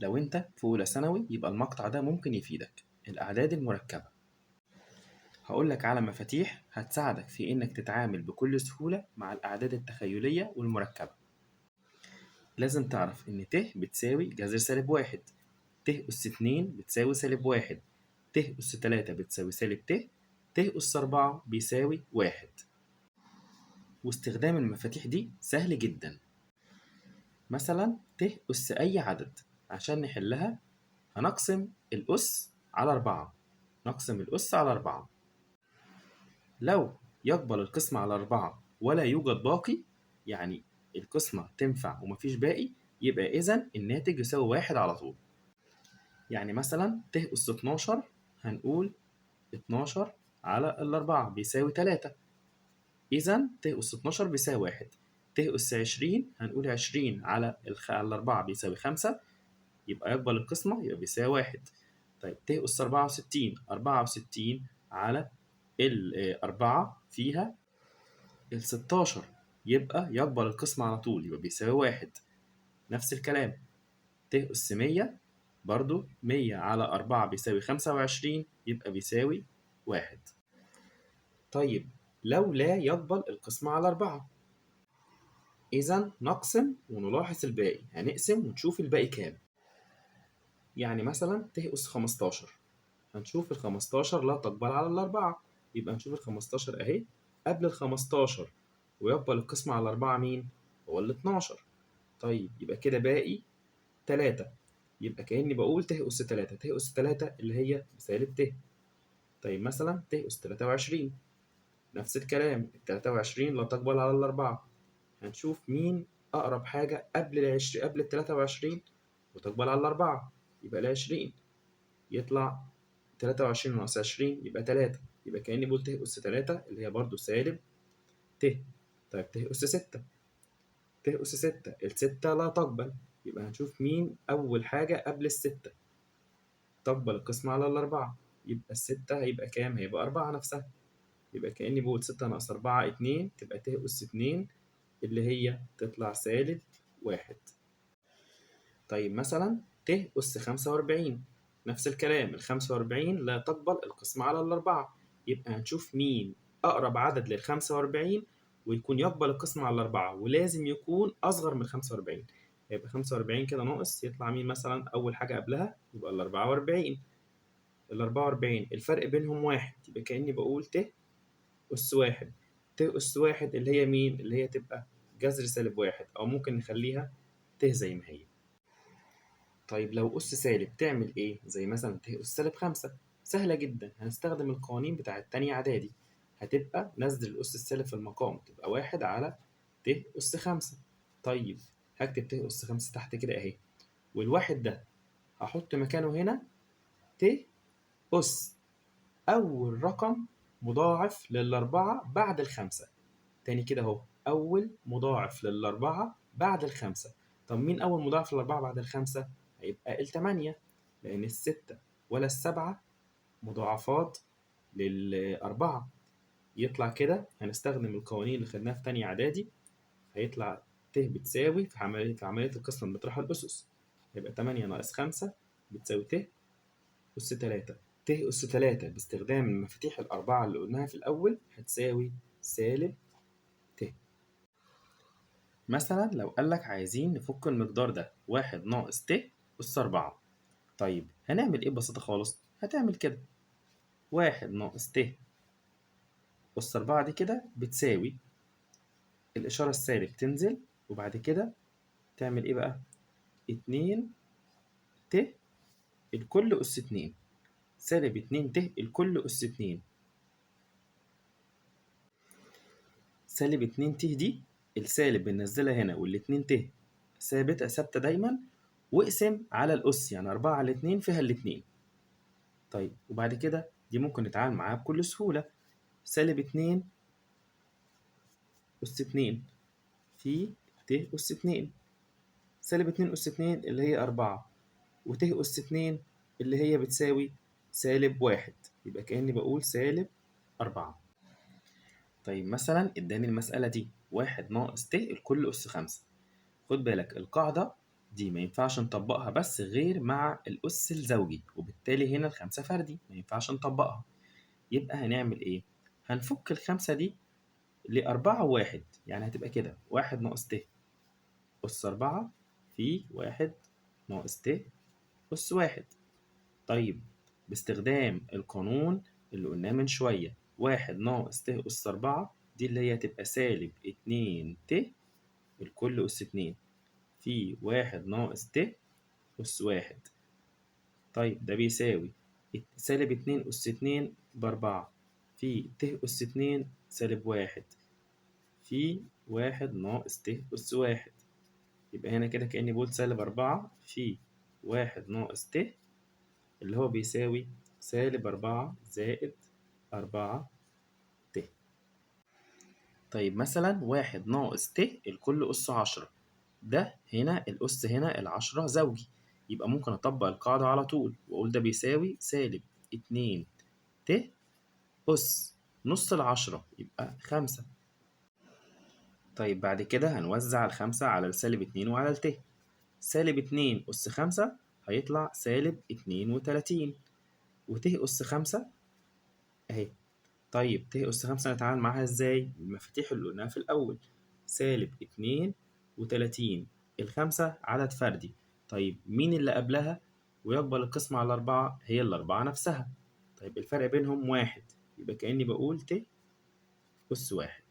لو أنت في أولى ثانوي يبقى المقطع ده ممكن يفيدك. الأعداد المركبة، هقولك على مفاتيح هتساعدك في إنك تتعامل بكل سهولة مع الأعداد التخيلية والمركبة. لازم تعرف إن ت بتساوي جذر سالب واحد، ت أس 2 بتساوي سالب واحد، ت أس 3 بتساوي سالب ت أس 4 بيساوي واحد. واستخدام المفاتيح دي سهل جدا. مثلا ت أس أي عدد، عشان نحلها هنقسم الأس على 4. نقسم الأس على 4. لو يقبل القسمة على 4 ولا يوجد باقي، يعني القسمة تنفع ومفيش باقي، يبقى إذا الناتج يساوي واحد على طول. يعني مثلا ت أس 12 هنقول 12 على الأربعة بيساوي 3. إذا ت أس 12 بيساوي واحد. ت أس 20 هنقول 20 على الأربعة بيساوي 5، يبقى يقبل القسمة يبقى بيساوي واحد. طيب ت أس 64، 64 على الأربعة فيها 16، يبقى يقبل القسمة على طول يبقى بيساوي واحد. نفس الكلام ت أس 100، برضو 100 على 4 بيساوي 25، يبقى بيساوي واحد. طيب لو لا يقبل القسمة على 4، إذا نقسم ونلاحظ الباقي، هنقسم ونشوف الباقي كام. يعني مثلا ت أس 15، هنشوف ال15 لا تقبل على الأربعة، يبقى نشوف ال15 أهي قبل ال15 ويقبل القسمة على 4 مين؟ هو ال12. طيب يبقى كده باقي 3، يبقى كأني بقول ت أس 3، ت أس 3 اللي هي بسالب ت. طيب مثلا ت أس 23، نفس الكلام ال 23 لا تقبل على الأربعة، هنشوف مين أقرب حاجة قبل ال 23 وتقبل على الأربعة، يبقى ال 20. يطلع 23 ناقص 20 يبقى 3، يبقى كأني بقول ت أس 3 اللي هي برضو سالب ت. طيب ت أس 6، ت أس 6 الستة لا تقبل، يبقى هنشوف مين أول حاجة قبل الستة تقبل القسمة على الأربعة، يبقى الستة هيبقى كام؟ هيبقى 4 نفسها، يبقى كأني بقول 6 ناقص 4 2، تبقى ت أس 2 اللي هي تطلع سالب واحد. طيب مثلا ت أس 45، نفس الكلام ال45 لا تقبل القسمة على الأربعة، يبقى هنشوف مين أقرب عدد لل45 ويكون يقبل القسمة على الأربعة، ولازم يكون أصغر من 45. يبقى 45 كده ناقص، يطلع مين مثلا أول حاجة قبلها؟ يبقى ال44. ال44 الفرق بينهم واحد، يبقى كأني بقول ت أس واحد. ت أس واحد اللي هي مين؟ اللي هي تبقى جذر سالب واحد، أو ممكن نخليها ت زي ما هي. طيب لو أس سالب تعمل إيه؟ زي مثلا ت أس سالب 5، سهلة جدا، هنستخدم القوانين بتاعة تانية إعدادي، هتبقى نزل الأس السالب في المقام تبقى واحد على ت أس 5. طيب هكتب ت أس 5 تحت كده أهي، والواحد ده هحط مكانه هنا ت أس أول رقم مضاعف للأربعة بعد الخمسة. تاني كده أهو، أول مضاعف للأربعة بعد الخمسة. طب مين أول مضاعف للأربعة بعد الخمسة؟ هيبقى التمانية، لأن الستة ولا السبعة مضاعفات للأربعة. يطلع كده هنستخدم القوانين اللي خدناها في تانية إعدادي، هيطلع ت بتساوي في عملية القسمة بنطرح الأسس، هيبقى 8 ناقص 5 بتساوي ت أس 3. ت أس 3 باستخدام المفاتيح الأربعة اللي قلناها في الأول هتساوي سالب ت. مثلا لو قالك عايزين نفك المقدار ده 1 ناقص ت أس 4، طيب هنعمل إيه ببساطة خالص؟ هتعمل كده 1 ناقص ت أس 4 دي كده بتساوي الإشارة السالب تنزل، وبعد كده تعمل إيه بقى؟ 2 ت الكل أس 2، سالب 2 ت الكل أس 2. سالب 2 ت دي السالب بننزلها هنا، والاتنين ت ثابتة دايما، واقسم على الأس، يعني 4 على 2 فيها الاتنين. طيب وبعد كده دي ممكن نتعامل معاها بكل سهولة، سالب 2 أس 2 في ت أس 2، سالب 2 أس 2 اللي هي 4، وت أس 2 اللي هي بتساوي سالب واحد، يبقى كأني بقول سالب 4. طيب مثلا اداني المسألة دي 1 ناقص ت الكل أس 5. خد بالك القاعدة دي ما ينفعش نطبقها بس غير مع الأس الزوجي، وبالتالي هنا الخمسة فردي ما ينفعش نطبقها. يبقى هنعمل إيه؟ هنفك الخمسة دي لأربعة وواحد، يعني هتبقى كده واحد ناقص ت أس أربعة في واحد ناقص ت أس واحد. طيب باستخدام القانون اللي قلناه من شوية، واحد ناقص ت أس أربعة دي اللي هي هتبقى سالب اتنين ت الكل أس اتنين في واحد ناقص ت أس واحد. طيب ده بيساوي سالب اتنين أس اتنين بأربعة في ت أس اتنين سالب واحد في واحد ناقص ت أس واحد. يبقى هنا كده كأني بقول سالب أربعة في واحد ناقص ت اللي هو بيساوي سالب أربعة زائد أربعة ت. طيب مثلا واحد ناقص ت الكل أس عشرة، ده هنا الأس هنا العشرة زوجي، يبقى ممكن أطبق القاعدة على طول وأقول ده بيساوي سالب اتنين ت أس نص العشرة يبقى خمسة. طيب بعد كده هنوزع الخمسة على السالب اتنين وعلى الت. سالب اتنين أس خمسة هيطلع سالب اتنين وتلاتين، وت أس خمسة أهي. طيب ت أس خمسة نتعامل معاها ازاي؟ المفاتيح اللي قلناها في الأول، سالب اتنين وتلاتين، الخمسة عدد فردي. طيب مين اللي قبلها ويقبل القسمة على الأربعة؟ هي الأربعة نفسها. طيب الفرق بينهم واحد، يبقى كأني بقول ت أس واحد.